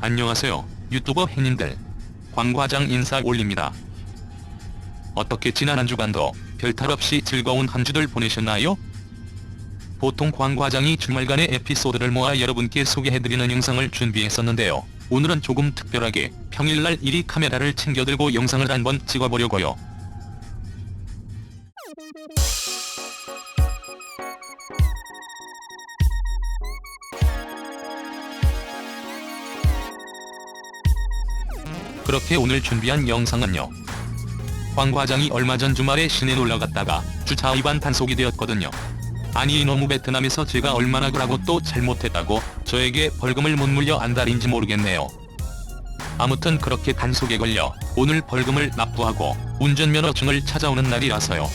안녕하세요, 유튜버 팬님들. 광 과장 인사 올립니다. 어떻게 지난 한 주간도 별탈 없이 즐거운 한 주들 보내셨나요? 보통 광 과장이 주말간의 에피소드를 모아 여러분께 소개해드리는 영상을 준비했었는데요. 오늘은 조금 특별하게 평일날 이리 카메라를 챙겨들고 영상을 한번 찍어보려고요. 그렇게 오늘 준비한 영상은요. 광 과장이 얼마 전 주말에 시내 놀러갔다가 주차 위반 단속이 되었거든요. 아니 이놈의 베트남에서 제가 얼마나 그라고 또 잘못했다고 저에게 벌금을 못 물려 안달인지 모르겠네요. 아무튼 그렇게 단속에 걸려 오늘 벌금을 납부하고 운전면허증을 찾아오는 날이라서요.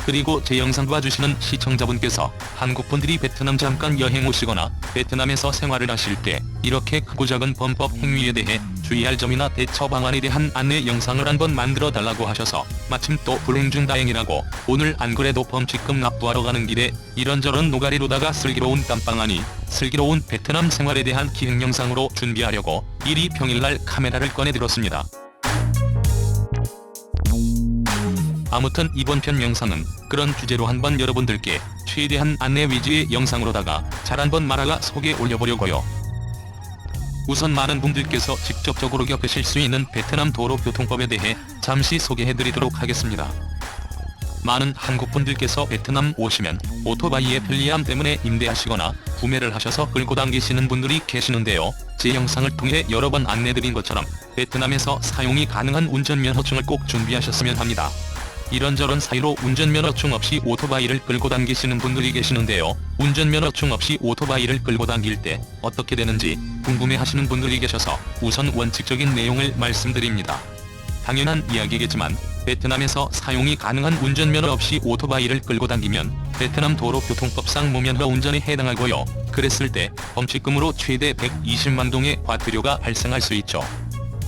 그리고 제 영상 봐주시는 시청자분께서 한국분들이 베트남 잠깐 여행 오시거나 베트남에서 생활을 하실 때 이렇게 크고 작은 범법 행위에 대해 주의할 점이나 대처 방안에 대한 안내 영상을 한번 만들어 달라고 하셔서 마침 또 불행 중 다행이라고 오늘 안 그래도 범칙금 납부하러 가는 길에 이런저런 노가리로다가 슬기로운 깜빵 아니 슬기로운 베트남 생활에 대한 기획 영상으로 준비하려고 이리 평일날 카메라를 꺼내 들었습니다. 아무튼 이번 편 영상은 그런 주제로 한번 여러분들께 최대한 안내 위주의 영상으로다가 잘 한번 말아가 소개 올려보려고요. 우선 많은 분들께서 직접적으로 겪으실 수 있는 베트남 도로교통법에 대해 잠시 소개해드리도록 하겠습니다. 많은 한국분들께서 베트남 오시면 오토바이의 편리함 때문에 임대하시거나 구매를 하셔서 끌고 다니시는 분들이 계시는데요. 제 영상을 통해 여러 번 안내드린 것처럼 베트남에서 사용이 가능한 운전면허증을 꼭 준비하셨으면 합니다. 이런저런 사유로 운전면허증 없이 오토바이를 끌고 다니시는 분들이 계시는데요. 운전면허증 없이 오토바이를 끌고 다닐 때 어떻게 되는지 궁금해하시는 분들이 계셔서 우선 원칙적인 내용을 말씀드립니다. 당연한 이야기겠지만 베트남에서 사용이 가능한 운전면허 없이 오토바이를 끌고 다니면 베트남 도로교통법상 무면허 운전에 해당하고요. 그랬을 때 범칙금으로 최대 120만 동의 과태료가 발생할 수 있죠.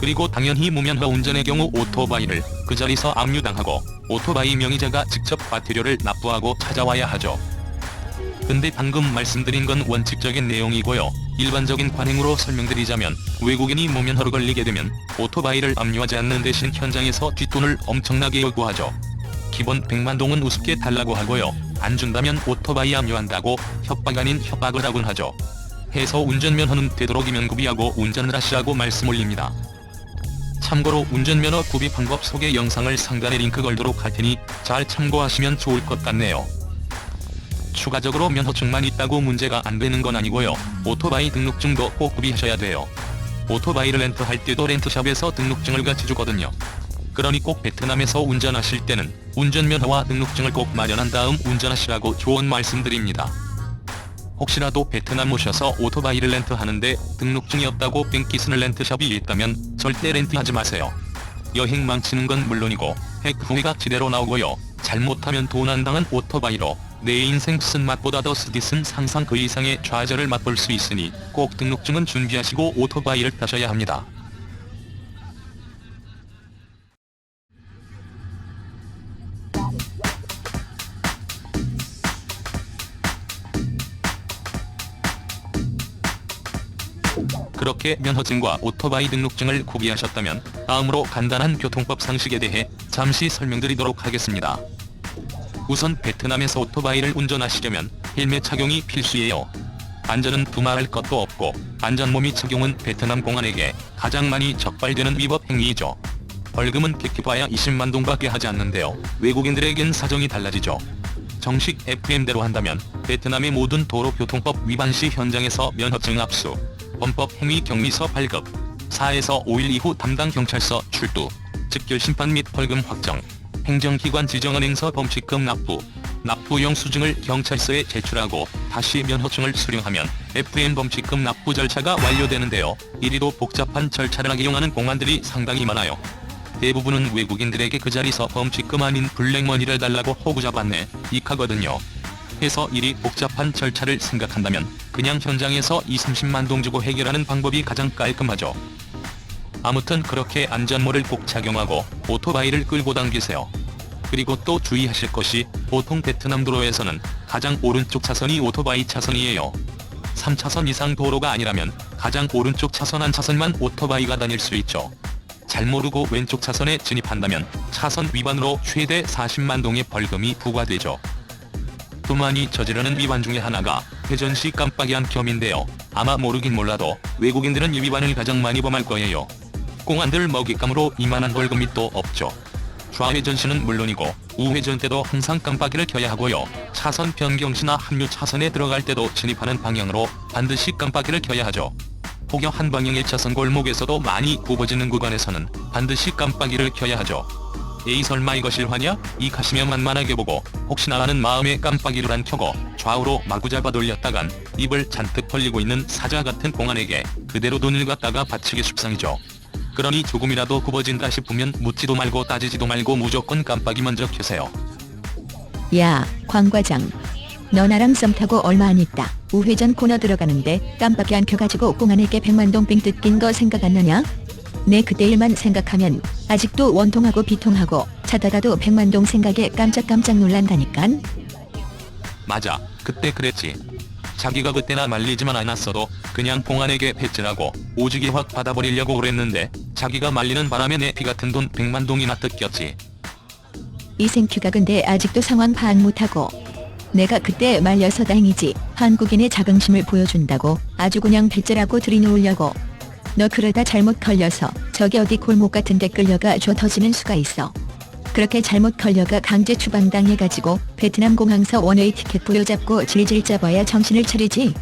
그리고 당연히 무면허 운전의 경우 오토바이를 그 자리에서 압류당하고 오토바이 명의자가 직접 과태료를 납부하고 찾아와야 하죠. 근데 방금 말씀드린 건 원칙적인 내용이고요. 일반적인 관행으로 설명드리자면 외국인이 무면허로 걸리게 되면 오토바이를 압류하지 않는 대신 현장에서 뒷돈을 엄청나게 요구하죠. 기본 100만 동은 우습게 달라고 하고요. 안 준다면 오토바이 압류한다고 협박 아닌 협박을 하곤 하죠. 해서 운전면허는 되도록이면 구비하고 운전을 하시라고 말씀 올립니다. 참고로 운전면허 구비 방법 소개 영상을 상단에 링크 걸도록 할 테니 잘 참고하시면 좋을 것 같네요. 추가적으로 면허증만 있다고 문제가 안 되는 건 아니고요. 오토바이 등록증도 꼭 구비하셔야 돼요. 오토바이를 렌트할 때도 렌트샵에서 등록증을 같이 주거든요. 그러니 꼭 베트남에서 운전하실 때는 운전면허와 등록증을 꼭 마련한 다음 운전하시라고 조언 말씀드립니다. 혹시라도 베트남 오셔서 오토바이를 렌트하는데 등록증이 없다고 뺑기스는 렌트샵이 있다면 절대 렌트하지 마세요. 여행 망치는 건 물론이고 획 후회가 지대로 나오고요. 잘못하면 돈 안 당한 오토바이로 내 인생 쓴맛보다 더 스디슨 상상 그 이상의 좌절을 맛볼 수 있으니 꼭 등록증은 준비하시고 오토바이를 타셔야 합니다. 그렇게 면허증과 오토바이 등록증을 구비하셨다면 다음으로 간단한 교통법 상식에 대해 잠시 설명드리도록 하겠습니다. 우선 베트남에서 오토바이를 운전하시려면 헬멧 착용이 필수예요. 안전은 두말할 것도 없고 안전모의 착용은 베트남 공안에게 가장 많이 적발되는 위법 행위이죠. 벌금은 깊게봐야 20만 동밖에 하지 않는데요. 외국인들에겐 사정이 달라지죠. 정식 FM대로 한다면 베트남의 모든 도로교통법 위반 시 현장에서 면허증 압수, 범법 행위 경위서 발급, 4에서 5일 이후 담당 경찰서 출두, 즉결 심판 및 벌금 확정, 행정기관 지정은행서 범칙금 납부, 납부 영수증을 경찰서에 제출하고 다시 면허증을 수령하면 FM 범칙금 납부 절차가 완료되는데요. 이리도 복잡한 절차를 이용하는 공안들이 상당히 많아요. 대부분은 외국인들에게 그 자리서 범칙금 아닌 블랙머니를 달라고 호구잡았네 익하거든요. 해서 이리 복잡한 절차를 생각한다면 그냥 현장에서 20-30만 동 주고 해결하는 방법이 가장 깔끔하죠. 아무튼 그렇게 안전모를 꼭 착용하고 오토바이를 끌고 다니세요. 그리고 또 주의하실 것이 보통 베트남 도로에서는 가장 오른쪽 차선이 오토바이 차선이에요. 3차선 이상 도로가 아니라면 가장 오른쪽 차선 한 차선만 오토바이가 다닐 수 있죠. 잘 모르고 왼쪽 차선에 진입한다면 차선 위반으로 최대 40만 동의 벌금이 부과되죠. 또 많이 저지르는 위반 중에 하나가 회전 시 깜빡이한 겸인데요. 아마 모르긴 몰라도 외국인들은 이 위반을 가장 많이 범할 거예요. 공안들 먹잇감으로 이만한 벌금이 또 없죠. 좌회전 시는 물론이고 우회전 때도 항상 깜빡이를 켜야 하고요. 차선 변경 시나 합류 차선에 들어갈 때도 진입하는 방향으로 반드시 깜빡이를 켜야 하죠. 혹여 한 방향 1차선 골목에서도 많이 굽어지는 구간에서는 반드시 깜빡이를 켜야 하죠. 에이 설마 이거 실화냐? 이 가시며 만만하게 보고 혹시나 라는 마음에 깜빡이를 안 켜고 좌우로 마구 잡아 돌렸다간 입을 잔뜩 벌리고 있는 사자 같은 공안에게 그대로 돈을 갖다가 바치기 십상이죠. 그러니 조금이라도 굽어진다 싶으면 묻지도 말고 따지지도 말고 무조건 깜빡이 먼저 켜세요. 야, 광 과장. 너 나랑 썸 타고 얼마 안 있다. 우회전 코너 들어가는데 깜빡이 안 켜가지고 공안에게 100만동 빙 뜯긴 거 생각 안 나냐? 내 그때 일만 생각하면 아직도 원통하고 비통하고 차다가도 100만동 생각에 깜짝깜짝 놀란다니깐. 맞아, 그때 그랬지. 자기가 그때나 말리지만 않았어도 그냥 공안에게 배째라고 오지게 확 받아버리려고 그랬는데 자기가 말리는 바람에 내 피같은 돈 100만동이나 뜯겼지. 이 생큐가 근데 아직도 상황 파악 못하고. 내가 그때 말려서 다행이지. 한국인의 자긍심을 보여준다고 아주 그냥 배째라고 들이놓으려고. 너 그러다 잘못 걸려서 저기 어디 골목 같은 데 끌려가 줘 터지는 수가 있어. 그렇게 잘못 걸려가 강제 추방당해가지고 베트남 공항서 원웨이 티켓 부여잡고 질질 짜봐야 정신을 차리지.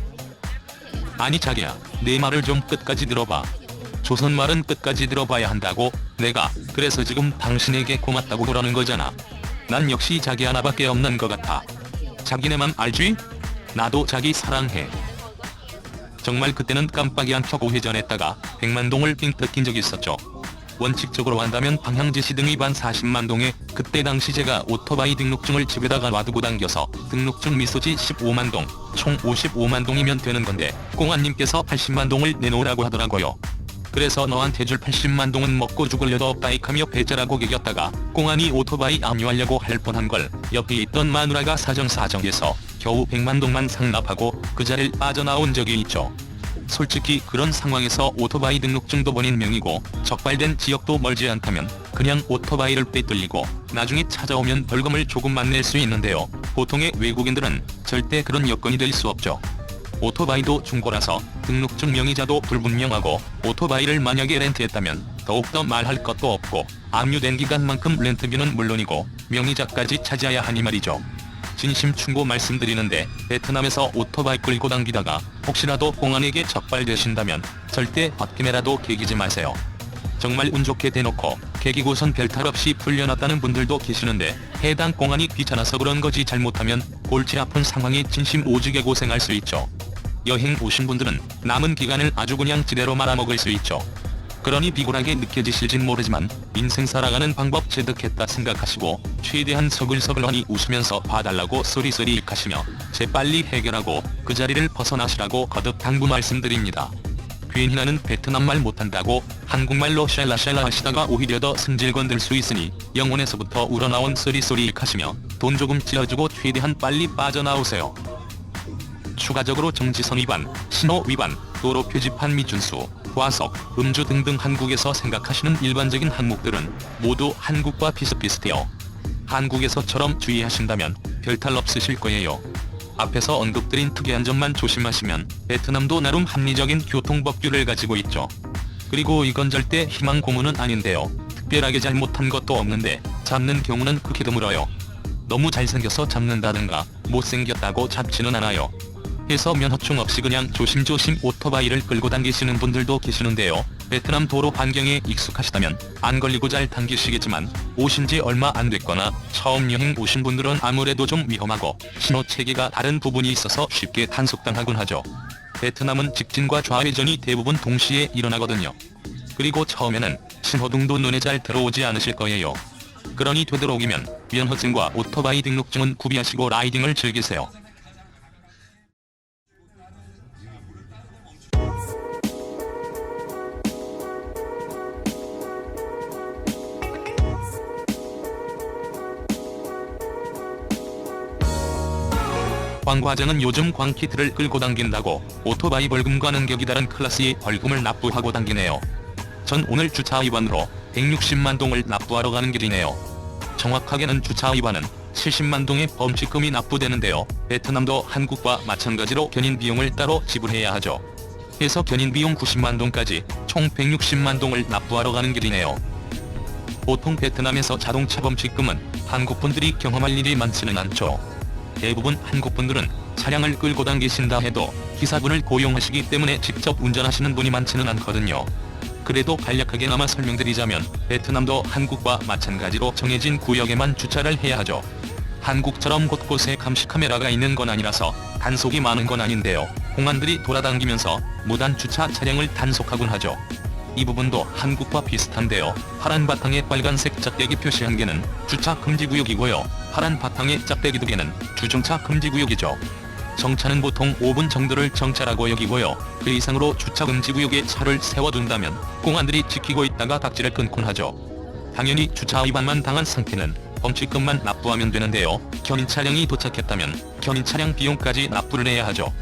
아니 자기야, 내 말을 좀 끝까지 들어봐. 조선 말은 끝까지 들어봐야 한다고. 내가 그래서 지금 당신에게 고맙다고 그러는 거잖아. 난 역시 자기 하나밖에 없는 것 같아. 자기네만 알지? 나도 자기 사랑해. 정말 그때는 깜빡이 안 켜고 회전했다가 100만동을 빙 뜯긴 적이 있었죠. 원칙적으로 한다면 방향지시 등 위반 40만동에 그때 당시 제가 오토바이 등록증을 집에다가 놔두고 당겨서 등록증 미소지 15만동, 총 55만동이면 되는 건데 공안님께서 80만동을 내놓으라고 하더라고요. 그래서 너한테 줄 80만동은 먹고 죽을 여도 없다이카며 배째라고 개겼다가 공안이 오토바이 압류하려고 할 뻔한 걸 옆에 있던 마누라가 사정사정해서 겨우 100만동만 상납하고 그 자리를 빠져나온 적이 있죠. 솔직히 그런 상황에서 오토바이 등록증도 본인 명의고 적발된 지역도 멀지 않다면 그냥 오토바이를 빼돌리고 나중에 찾아오면 벌금을 조금만 낼 수 있는데요. 보통의 외국인들은 절대 그런 여건이 될 수 없죠. 오토바이도 중고라서 등록증 명의자도 불분명하고 오토바이를 만약에 렌트했다면 더욱더 말할 것도 없고 압류된 기간만큼 렌트비는 물론이고 명의자까지 차지해야 하니 말이죠. 진심 충고 말씀드리는데 베트남에서 오토바이 끌고 당기다가 혹시라도 공안에게 적발되신다면 절대 홧김에라도 개기지 마세요. 정말 운 좋게 대놓고 개기고선 별탈 없이 풀려났다는 분들도 계시는데 해당 공안이 귀찮아서 그런 거지 잘못하면 골치 아픈 상황에 진심 오지게 고생할 수 있죠. 여행 오신 분들은 남은 기간을 아주 그냥 지대로 말아먹을 수 있죠. 그러니 비굴하게 느껴지실진 모르지만 인생 살아가는 방법 체득했다 생각하시고 최대한 서글서글하니 웃으면서 봐달라고 소리소리 하시며 재빨리 해결하고 그 자리를 벗어나시라고 거듭 당부 말씀드립니다. 괜히 나는 베트남말 못한다고 한국말로 샬라샬라 하시다가 오히려 더 승질 건들 수 있으니 영혼에서부터 우러나온 소리소리 하시며 돈 조금 찔러주고 최대한 빨리 빠져나오세요. 추가적으로 정지선 위반, 신호 위반, 도로 표지판 미준수, 과속, 음주 등등 한국에서 생각하시는 일반적인 항목들은 모두 한국과 비슷비슷해요. 한국에서처럼 주의하신다면 별탈 없으실 거예요. 앞에서 언급드린 특이한 점만 조심하시면 베트남도 나름 합리적인 교통법규를 가지고 있죠. 그리고 이건 절대 희망 고문은 아닌데요. 특별하게 잘못한 것도 없는데 잡는 경우는 극히 드물어요. 너무 잘생겨서 잡는다든가 못생겼다고 잡지는 않아요. 해서 면허증 없이 그냥 조심조심 오토바이를 끌고 당기시는 분들도 계시는데요. 베트남 도로 반경에 익숙하시다면 안 걸리고 잘 당기시겠지만 오신 지 얼마 안 됐거나 처음 여행 오신 분들은 아무래도 좀 위험하고 신호 체계가 다른 부분이 있어서 쉽게 단속당하곤 하죠. 베트남은 직진과 좌회전이 대부분 동시에 일어나거든요. 그리고 처음에는 신호등도 눈에 잘 들어오지 않으실 거예요. 그러니 되도록이면 면허증과 오토바이 등록증은 구비하시고 라이딩을 즐기세요. 황 과장은 요즘 광키트를 끌고 당긴다고 오토바이 벌금과는 격이 다른 클래스의 벌금을 납부하고 당기네요. 전 오늘 주차 위반으로 160만 동을 납부하러 가는 길이네요. 정확하게는 주차 위반은 70만 동의 범칙금이 납부되는데요. 베트남도 한국과 마찬가지로 견인 비용을 따로 지불해야 하죠. 해서 견인 비용 90만 동까지 총 160만 동을 납부하러 가는 길이네요. 보통 베트남에서 자동차 범칙금은 한국분들이 경험할 일이 많지는 않죠. 대부분 한국분들은 차량을 끌고 당기신다 해도 기사분을 고용하시기 때문에 직접 운전하시는 분이 많지는 않거든요. 그래도 간략하게나마 설명드리자면 베트남도 한국과 마찬가지로 정해진 구역에만 주차를 해야 하죠. 한국처럼 곳곳에 감시 카메라가 있는 건 아니라서 단속이 많은 건 아닌데요. 공안들이 돌아다니면서 무단 주차 차량을 단속하곤 하죠. 이 부분도 한국과 비슷한데요. 파란 바탕에 빨간색 짝대기 표시한 개는 주차 금지구역이고요. 파란 바탕에 짝대기 2개는 주정차 금지구역이죠. 정차는 보통 5분 정도를 정차라고 여기고요. 그 이상으로 주차 금지구역에 차를 세워둔다면 공안들이 지키고 있다가 각지를 끊곤 하죠. 당연히 주차 위반만 당한 상태는 범칙금만 납부하면 되는데요. 견인 차량이 도착했다면 견인 차량 비용까지 납부를 해야 하죠.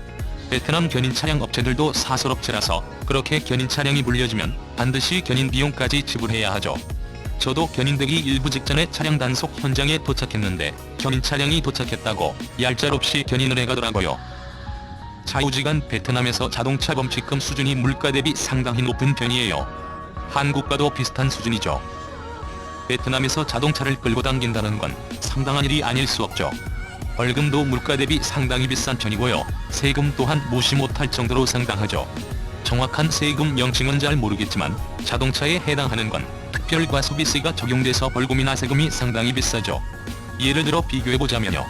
베트남 견인 차량 업체들도 사설업체라서 그렇게 견인 차량이 물려지면 반드시 견인 비용까지 지불해야 하죠. 저도 견인되기 일부 직전에 차량 단속 현장에 도착했는데 견인 차량이 도착했다고 얄짤없이 견인을 해가더라고요. 좌우지간 베트남에서 자동차 범칙금 수준이 물가 대비 상당히 높은 편이에요. 한국과도 비슷한 수준이죠. 베트남에서 자동차를 끌고 당긴다는 건 상당한 일이 아닐 수 없죠. 벌금도 물가 대비 상당히 비싼 편이고요. 세금 또한 무시 못할 정도로 상당하죠. 정확한 세금 명칭은 잘 모르겠지만 자동차에 해당하는 건 특별과소비세가 적용돼서 벌금이나 세금이 상당히 비싸죠. 예를 들어 비교해보자면요.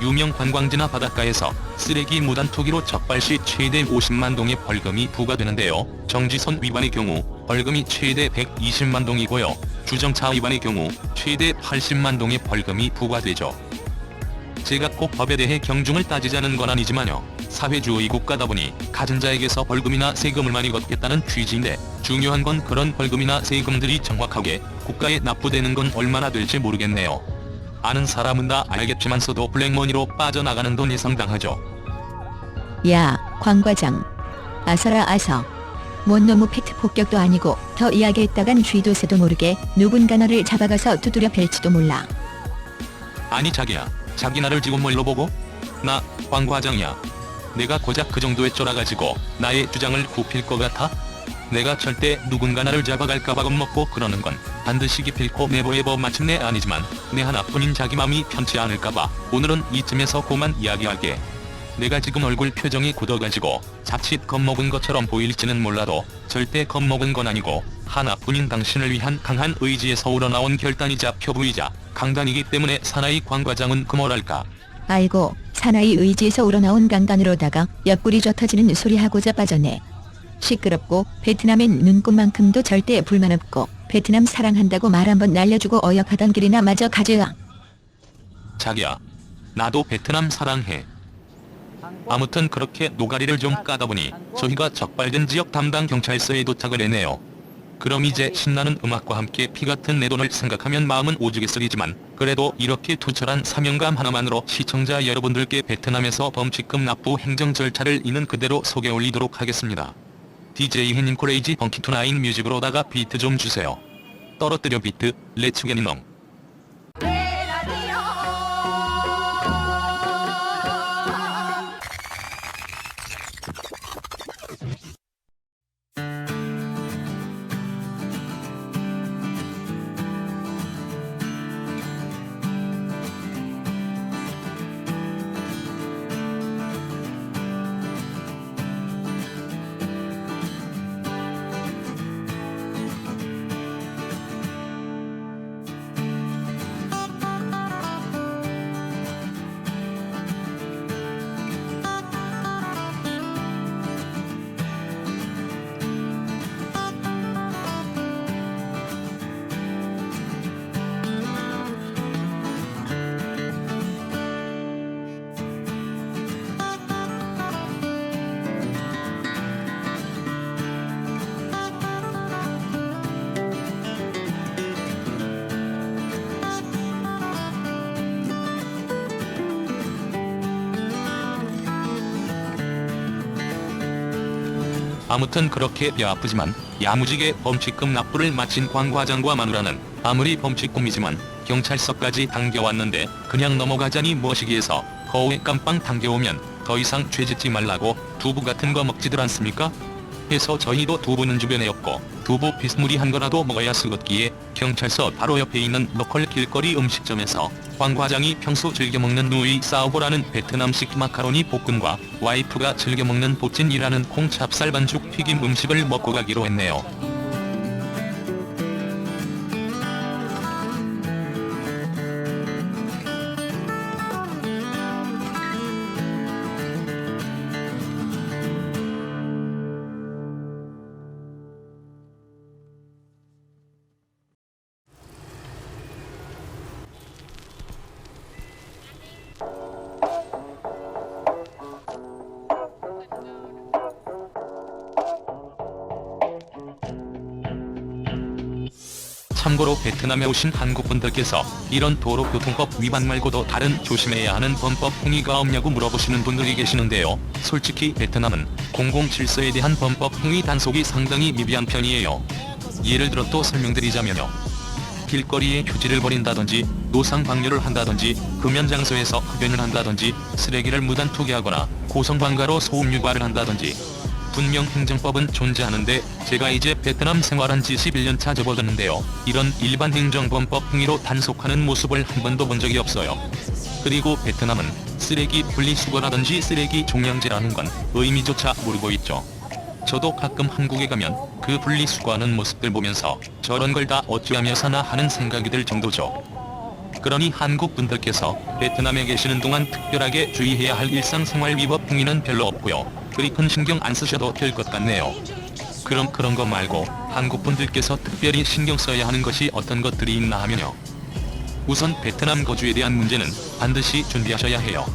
유명 관광지나 바닷가에서 쓰레기 무단 투기로 적발 시 최대 50만 동의 벌금이 부과되는데요. 정지선 위반의 경우 벌금이 최대 120만 동이고요. 주정차 위반의 경우 최대 80만 동의 벌금이 부과되죠. 제가 꼭 법에 대해 경중을 따지자는 건 아니지만요. 사회주의 국가다 보니 가진 자에게서 벌금이나 세금을 많이 걷겠다는 취지인데 중요한 건 그런 벌금이나 세금들이 정확하게 국가에 납부되는 건 얼마나 될지 모르겠네요. 아는 사람은 다 알겠지만서도 블랙머니로 빠져나가는 돈이 상당하죠. 야, 황 과장. 아서라 아서. 뭔 너무 팩트 폭격도 아니고 더 이야기했다간 쥐도 새도 모르게 누군가 너를 잡아가서 두드려 팰지도 몰라. 아니 자기야, 자기 나를 지금 뭘로 보고? 나 황 과장이야. 내가 고작 그 정도에 쫄아가지고 나의 주장을 굽힐 것 같아? 내가 절대 누군가 나를 잡아갈까봐 겁먹고 그러는 건 반드시 기필코 네버에버 마침내 아니지만 내 하나뿐인 자기 맘이 편치 않을까봐 오늘은 이쯤에서 그만 이야기할게. 내가 지금 얼굴 표정이 굳어가지고 자칫 겁먹은 것처럼 보일지는 몰라도 절대 겁먹은 건 아니고 하나뿐인 당신을 위한 강한 의지에서 우러나온 결단이자 표부이자 강단이기 때문에 사나이 황 과장은 그 뭐랄까. 아이고, 사나이 의지에서 우러나온 강단으로다가 옆구리 젖어지는 소리 하고자 빠졌네. 시끄럽고 베트남엔 눈꽃만큼도 절대 불만 없고 베트남 사랑한다고 말 한번 날려주고 어역하던 길이나 마저 가져와. 자기야, 나도 베트남 사랑해. 아무튼 그렇게 노가리를 좀 까다보니 저희가 적발된 지역 담당 경찰서에 도착을 했네요. 그럼 이제 신나는 음악과 함께 피같은 내 돈을 생각하면 마음은 오죽이 쓰리지만 그래도 이렇게 투철한 사명감 하나만으로 시청자 여러분들께 베트남에서 범칙금 납부 행정 절차를 있는 그대로 소개 올리도록 하겠습니다. DJ 해님 크레이지 펑키 투나인 뮤직으로다가 비트 좀 주세요. 떨어뜨려 비트, 렛츠 겟 잇. 아무튼 그렇게 뼈아프지만 야무지게 범칙금 납부를 마친 광 과장과 마누라는 아무리 범칙금이지만 경찰서까지 당겨왔는데 그냥 넘어가자니 뭐시기해서 거우에 깜빵 당겨오면 더 이상 죄짓지 말라고 두부 같은 거 먹지들 않습니까? 해서 저희도 두부는 주변에 없고 두부 비스무리한 거라도 먹어야 쓰겄기에 경찰서 바로 옆에 있는 로컬 길거리 음식점에서 광 과장이 평소 즐겨 먹는 누이 싸오보라는 베트남식 마카로니 볶음과 와이프가 즐겨 먹는 보찐이라는 콩 찹쌀 반죽 튀김 음식을 먹고 가기로 했네요. 참고로 베트남에 오신 한국분들께서 이런 도로교통법 위반 말고도 다른 조심해야 하는 범법 행위가 없냐고 물어보시는 분들이 계시는데요. 솔직히 베트남은 공공질서에 대한 범법 행위 단속이 상당히 미비한 편이에요. 예를 들어 또 설명드리자면요. 길거리에 휴지를 버린다든지 노상 방류를 한다든지 금연 장소에서 흡연을 한다든지 쓰레기를 무단 투기하거나 고성방가로 소음 유발을 한다든지 분명 행정법은 존재하는데 제가 이제 베트남 생활한 지 11년차 접어드는데요. 이런 일반 행정범법 행위로 단속하는 모습을 한 번도 본 적이 없어요. 그리고 베트남은 쓰레기 분리수거라든지 쓰레기 종량제라는 건 의미조차 모르고 있죠. 저도 가끔 한국에 가면 그 분리수거하는 모습들 보면서 저런 걸 다 어찌하며 사나 하는 생각이 들 정도죠. 그러니 한국 분들께서 베트남에 계시는 동안 특별하게 주의해야 할 일상생활 위법 행위는 별로 없고요. 그리 큰 신경 안 쓰셔도 될 것 같네요. 그럼 그런 거 말고 한국 분들께서 특별히 신경 써야 하는 것이 어떤 것들이 있나 하면요. 우선 베트남 거주에 대한 문제는 반드시 준비하셔야 해요.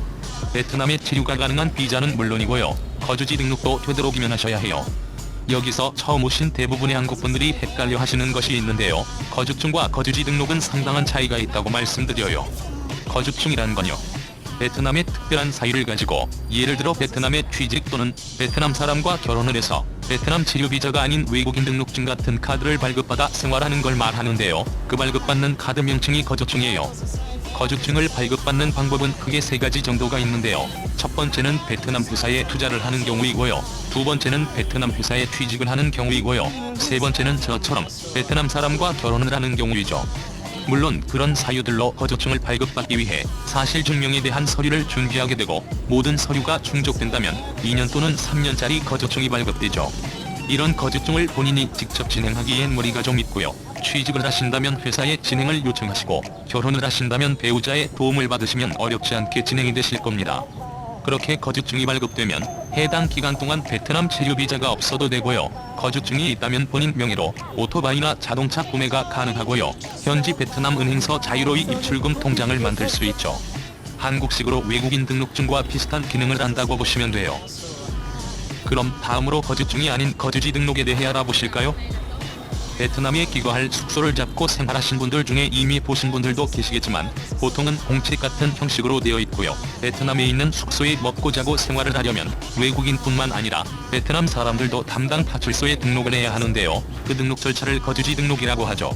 베트남에 체류가 가능한 비자는 물론이고요. 거주지 등록도 되도록이면 하셔야 해요. 여기서 처음 오신 대부분의 한국분들이 헷갈려 하시는 것이 있는데요. 거주증과 거주지 등록은 상당한 차이가 있다고 말씀드려요. 거주증이란 건요. 베트남의 특별한 사유를 가지고 예를 들어 베트남에 취직 또는 베트남 사람과 결혼을 해서 베트남 체류비자가 아닌 외국인 등록증 같은 카드를 발급받아 생활하는 걸 말하는데요. 그 발급받는 카드 명칭이 거주증이에요. 거주증을 발급받는 방법은 크게 세 가지 정도가 있는데요. 첫 번째는 베트남 회사에 투자를 하는 경우이고요. 두 번째는 베트남 회사에 취직을 하는 경우이고요. 세 번째는 저처럼 베트남 사람과 결혼을 하는 경우이죠. 물론 그런 사유들로 거주증을 발급받기 위해 사실 증명에 대한 서류를 준비하게 되고 모든 서류가 충족된다면 2년 또는 3년짜리 거주증이 발급되죠. 이런 거주증을 본인이 직접 진행하기엔 무리가 좀 있고요. 취직을 하신다면 회사에 진행을 요청하시고 결혼을 하신다면 배우자의 도움을 받으시면 어렵지 않게 진행이 되실 겁니다. 그렇게 거주증이 발급되면 해당 기간 동안 베트남 체류비자가 없어도 되고요. 거주증이 있다면 본인 명의로 오토바이나 자동차 구매가 가능하고요. 현지 베트남 은행서 자유로이 입출금 통장을 만들 수 있죠. 한국식으로 외국인 등록증과 비슷한 기능을 한다고 보시면 돼요. 그럼 다음으로 거주증이 아닌 거주지 등록에 대해 알아보실까요? 베트남에 귀가할 숙소를 잡고 생활하신 분들 중에 이미 보신 분들도 계시겠지만 보통은 공책 같은 형식으로 되어 있고요. 베트남에 있는 숙소에 먹고 자고 생활을 하려면 외국인뿐만 아니라 베트남 사람들도 담당 파출소에 등록을 해야 하는데요. 그 등록 절차를 거주지 등록이라고 하죠.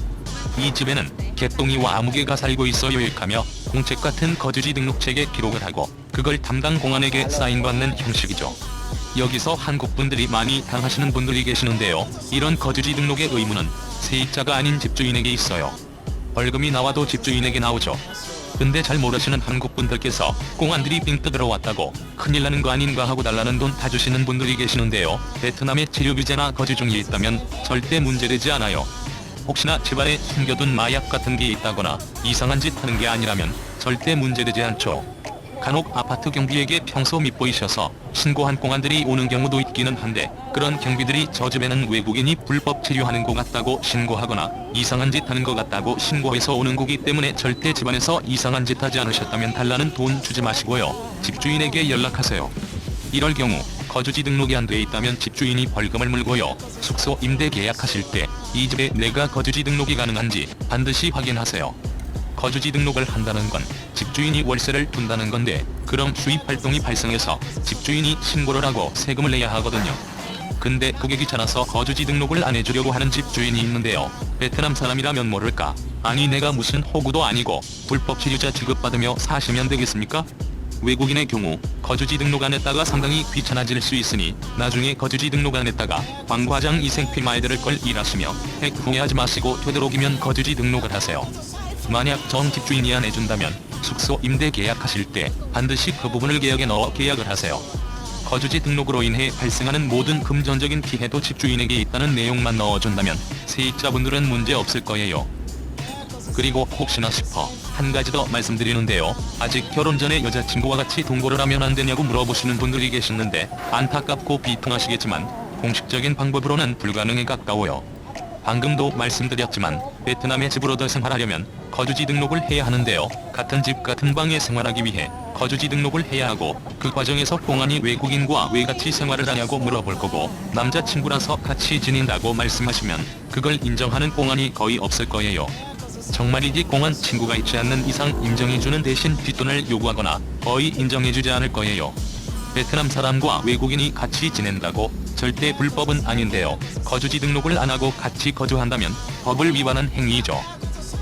이 집에는 개똥이와 아무개가 살고 있어 요약하며 공책 같은 거주지 등록책에 기록을 하고 그걸 담당 공안에게 사인받는 형식이죠. 여기서 한국분들이 많이 당하시는 분들이 계시는데요. 이런 거주지 등록의 의무는 세입자가 아닌 집주인에게 있어요. 벌금이 나와도 집주인에게 나오죠. 근데 잘 모르시는 한국분들께서 공안들이 빙 뜯으러 왔다고 큰일 나는 거 아닌가 하고 달라는 돈 다 주시는 분들이 계시는데요. 베트남에 체류비자나 거주증이 있다면 절대 문제되지 않아요. 혹시나 집안에 숨겨둔 마약 같은 게 있다거나 이상한 짓 하는 게 아니라면 절대 문제되지 않죠. 간혹 아파트 경비에게 평소 밉보이셔서 신고한 공안들이 오는 경우도 있기는 한데 그런 경비들이 저 집에는 외국인이 불법 체류하는 것 같다고 신고하거나 이상한 짓 하는 것 같다고 신고해서 오는 거기 때문에 절대 집안에서 이상한 짓 하지 않으셨다면 달라는 돈 주지 마시고요. 집주인에게 연락하세요. 이럴 경우 거주지 등록이 안 돼 있다면 집주인이 벌금을 물고요. 숙소 임대 계약하실 때 이 집에 내가 거주지 등록이 가능한지 반드시 확인하세요. 거주지 등록을 한다는 건 집주인이 월세를 둔다는 건데 그럼 수입 활동이 발생해서 집주인이 신고를 하고 세금을 내야 하거든요. 근데 그게 귀찮아서 거주지 등록을 안 해주려고 하는 집주인이 있는데요. 베트남 사람이라면 모를까? 아니 내가 무슨 호구도 아니고 불법 체류자 취급받으며 사시면 되겠습니까? 외국인의 경우 거주지 등록 안 했다가 상당히 귀찮아질 수 있으니 나중에 거주지 등록 안 했다가 관과장 이생필 많이 들을 걸 일하시며 핵 후회하지 마시고 되도록이면 거주지 등록을 하세요. 만약 전 집주인이 안 해준다면 숙소 임대 계약하실 때 반드시 그 부분을 계약에 넣어 계약을 하세요. 거주지 등록으로 인해 발생하는 모든 금전적인 피해도 집주인에게 있다는 내용만 넣어준다면 세입자분들은 문제 없을 거예요. 그리고 혹시나 싶어 한 가지 더 말씀드리는데요. 아직 결혼 전에 여자친구와 같이 동거를 하면 안 되냐고 물어보시는 분들이 계시는데 안타깝고 비통하시겠지만 공식적인 방법으로는 불가능에 가까워요. 방금도 말씀드렸지만 베트남의 집으로도 생활하려면 거주지 등록을 해야 하는데요. 같은 집 같은 방에 생활하기 위해 거주지 등록을 해야 하고 그 과정에서 공안이 외국인과 왜 같이 생활을 하냐고 물어볼 거고 남자친구라서 같이 지낸다고 말씀하시면 그걸 인정하는 공안이 거의 없을 거예요. 정말이지 공안 친구가 있지 않는 이상 인정해주는 대신 뒷돈을 요구하거나 거의 인정해주지 않을 거예요. 베트남 사람과 외국인이 같이 지낸다고 절대 불법은 아닌데요. 거주지 등록을 안 하고 같이 거주한다면 법을 위반한 행위이죠.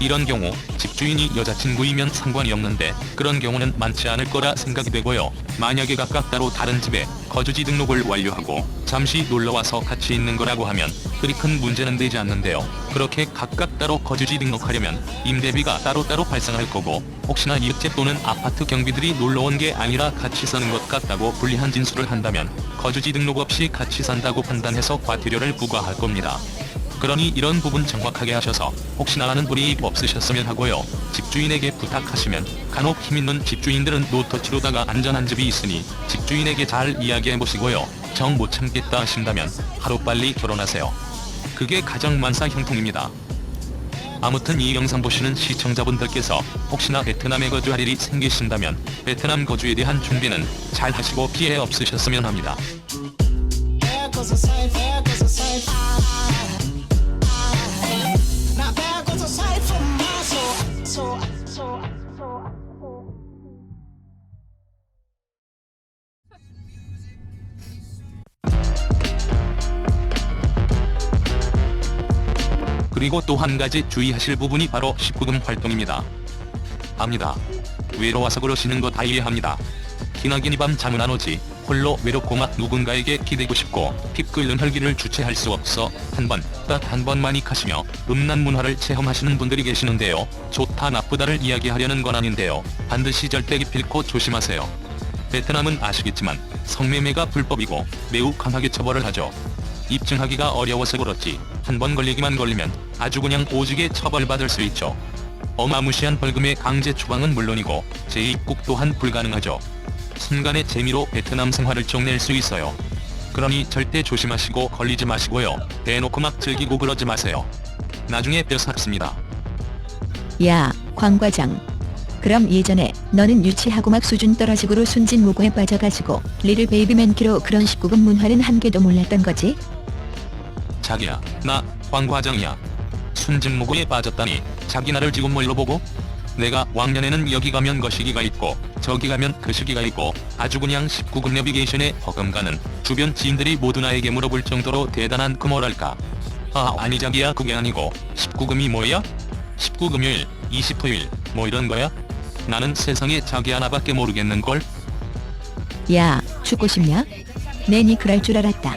이런 경우 집주인이 여자친구이면 상관이 없는데 그런 경우는 많지 않을 거라 생각이 되고요. 만약에 각각 따로 다른 집에 거주지 등록을 완료하고 잠시 놀러와서 같이 있는 거라고 하면 그리 큰 문제는 되지 않는데요. 그렇게 각각 따로 거주지 등록하려면 임대비가 따로따로 발생할 거고 혹시나 이웃집 또는 아파트 경비들이 놀러온 게 아니라 같이 사는 것 같다고 불리한 진술을 한다면 거주지 등록 없이 같이 산다고 판단해서 과태료를 부과할 겁니다. 그러니 이런 부분 정확하게 하셔서 혹시나 하는 불이익 없으셨으면 하고요. 집주인에게 부탁하시면 간혹 힘있는 집주인들은 노터치로다가 안전한 집이 있으니 집주인에게 잘 이야기해보시고요. 정 못 참겠다 하신다면 하루빨리 결혼하세요. 그게 가장 만사 형통입니다. 아무튼 이 영상 보시는 시청자분들께서 혹시나 베트남에 거주할 일이 생기신다면 베트남 거주에 대한 준비는 잘 하시고 피해 없으셨으면 합니다. 그리고 또 한 가지 주의하실 부분이 바로 19금 활동입니다. 압니다. 외로워서 그러시는 거 다 이해합니다. 기나긴 이 밤 잠은 안 오지 홀로 외롭고 막 누군가에게 기대고 싶고 피 끓는 혈기를 주체할 수 없어 딱 한 번 많이 가시며 음란 문화를 체험하시는 분들이 계시는데요. 좋다 나쁘다를 이야기하려는 건 아닌데요. 반드시 절대 기필코 조심하세요. 베트남은 아시겠지만 성매매가 불법이고 매우 강하게 처벌을 하죠. 입증하기가 어려워서 그렇지 한 번 걸리기만 걸리면 아주 그냥 오지게 처벌받을 수 있죠. 어마무시한 벌금의 강제 추방은 물론이고 재입국 또한 불가능하죠. 순간의 재미로 베트남 생활을 쪽낼 수 있어요. 그러니 절대 조심하시고 걸리지 마시고요. 대놓고 막 즐기고 그러지 마세요. 나중에 뼈삭습니다. 야, 광 과장. 그럼 예전에 너는 유치하고 막 수준 떨어지고로 순진무구에 빠져가지고 리를 베이비맨키로 그런 19금 문화는 한 개도 몰랐던 거지? 자기야, 나 황 과장이야. 순진무구에 빠졌다니 자기 나를 지금 뭘로 보고? 내가 왕년에는 여기 가면 거시기가 있고 저기 가면 그 시기가 있고 아주 그냥 19금 내비게이션에 버금가는 주변 지인들이 모두 나에게 물어볼 정도로 대단한 그 뭐랄까. 아니 자기야 그게 아니고 19금이 뭐야? 19금요일, 20토요일 뭐 이런 거야? 나는 세상에 자기 하나밖에 모르겠는걸? 야, 죽고 싶냐? 내니 그럴 줄 알았다.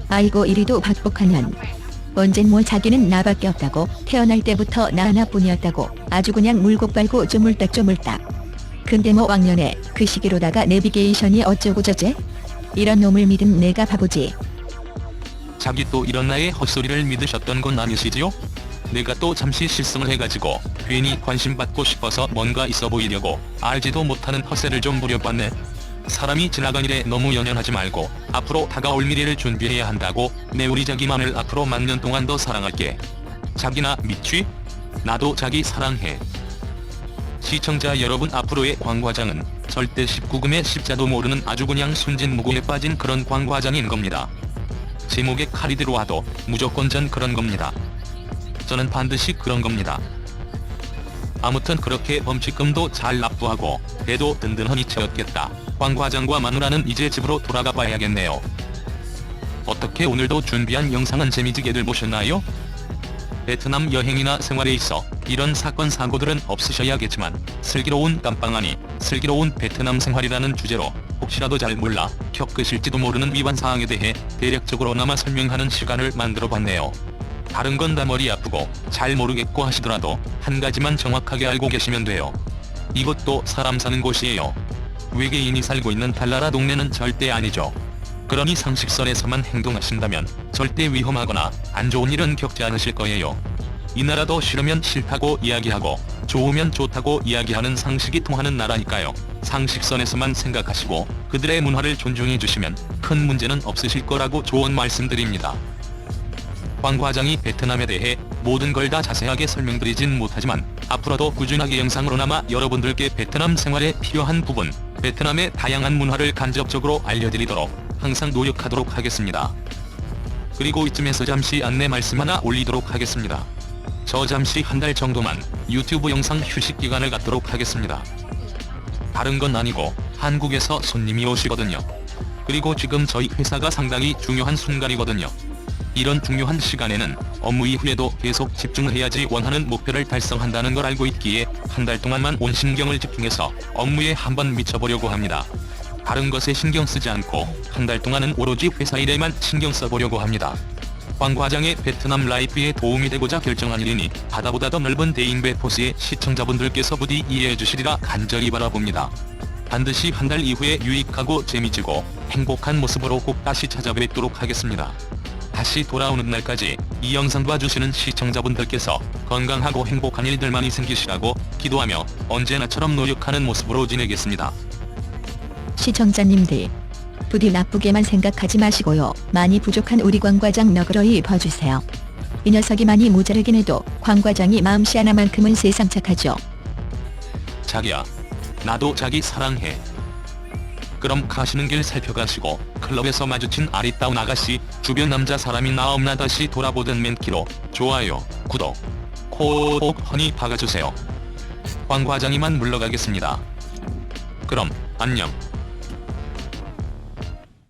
아이고 이리도 박복하년. 언젠 뭐 자기는 나밖에 없다고 태어날 때부터 나 하나뿐이었다고 아주 그냥 물고 빨고 쪼물딱쪼물딱. 근데 뭐 왕년에 그 시기로다가 내비게이션이 어쩌고 저제? 이런 놈을 믿은 내가 바보지. 자기 또 이런 나의 헛소리를 믿으셨던 건 아니시지요? 내가 또 잠시 실성을 해가지고 괜히 관심 받고 싶어서 뭔가 있어 보이려고 알지도 못하는 허세를 좀 부려봤네. 사람이 지나간 일에 너무 연연하지 말고 앞으로 다가올 미래를 준비해야 한다고. 내 우리 자기만을 앞으로 만년 동안 더 사랑할게. 자기나 믿지? 나도 자기 사랑해. 시청자 여러분, 앞으로의 광 과장은 절대 19금의 십자도 모르는 아주 그냥 순진무구에 빠진 그런 광 과장인 겁니다. 제목에 칼이 들어와도 무조건 전 그런 겁니다. 저는 반드시 그런 겁니다. 아무튼 그렇게 범칙금도 잘 납부하고 배도 든든하니 채웠겠다. 광 과장과 마누라는 이제 집으로 돌아가 봐야겠네요. 어떻게 오늘도 준비한 영상은 재미지게들 보셨나요? 베트남 여행이나 생활에 있어 이런 사건 사고들은 없으셔야겠지만 슬기로운 깜빵 아니 슬기로운 베트남 생활이라는 주제로 혹시라도 잘 몰라 겪으실지도 모르는 위반 사항에 대해 대략적으로나마 설명하는 시간을 만들어 봤네요. 다른 건 다 머리 아프고 잘 모르겠고 하시더라도 한 가지만 정확하게 알고 계시면 돼요. 이것도 사람 사는 곳이에요. 외계인이 살고 있는 달나라 동네는 절대 아니죠. 그러니 상식선에서만 행동하신다면 절대 위험하거나 안 좋은 일은 겪지 않으실 거예요. 이 나라도 싫으면 싫다고 이야기하고 좋으면 좋다고 이야기하는 상식이 통하는 나라니까요. 상식선에서만 생각하시고 그들의 문화를 존중해 주시면 큰 문제는 없으실 거라고 조언 말씀드립니다. 황 과장이 베트남에 대해 모든 걸 다 자세하게 설명드리진 못하지만 앞으로도 꾸준하게 영상으로나마 여러분들께 베트남 생활에 필요한 부분, 베트남의 다양한 문화를 간접적으로 알려드리도록 항상 노력하도록 하겠습니다. 그리고 이쯤에서 잠시 안내 말씀 하나 올리도록 하겠습니다. 저 잠시 한 달 정도만 유튜브 영상 휴식 기간을 갖도록 하겠습니다. 다른 건 아니고 한국에서 손님이 오시거든요. 그리고 지금 저희 회사가 상당히 중요한 순간이거든요. 이런 중요한 시간에는 업무 이후에도 계속 집중을 해야지 원하는 목표를 달성한다는 걸 알고 있기에 한 달 동안만 온 신경을 집중해서 업무에 한번 미쳐보려고 합니다. 다른 것에 신경 쓰지 않고 한 달 동안은 오로지 회사 일에만 신경 써보려고 합니다. 황 과장의 베트남 라이프에 도움이 되고자 결정한 일이니 바다보다 더 넓은 대인배포스의 시청자분들께서 부디 이해해 주시리라 간절히 바라봅니다. 반드시 한 달 이후에 유익하고 재미지고 행복한 모습으로 꼭 다시 찾아뵙도록 하겠습니다. 다시 돌아오는 날까지 이 영상 봐주시는 시청자분들께서 건강하고 행복한 일들만이 생기시라고 기도하며 언제나처럼 노력하는 모습으로 지내겠습니다. 시청자님들, 부디 나쁘게만 생각하지 마시고요. 많이 부족한 우리 황 과장 너그러이 봐주세요. 이 녀석이 많이 모자르긴 해도 황 과장이 마음씨 하나만큼은 세상 착하죠. 자기야, 나도 자기 사랑해. 그럼 가시는 길 살펴가시고 클럽에서 마주친 아리따운 아가씨 주변 남자 사람이 나 없나 다시 돌아보던 맨키로 좋아요, 구독, 꼭 허니 박아주세요. 황 과장이만 물러가겠습니다. 그럼 안녕.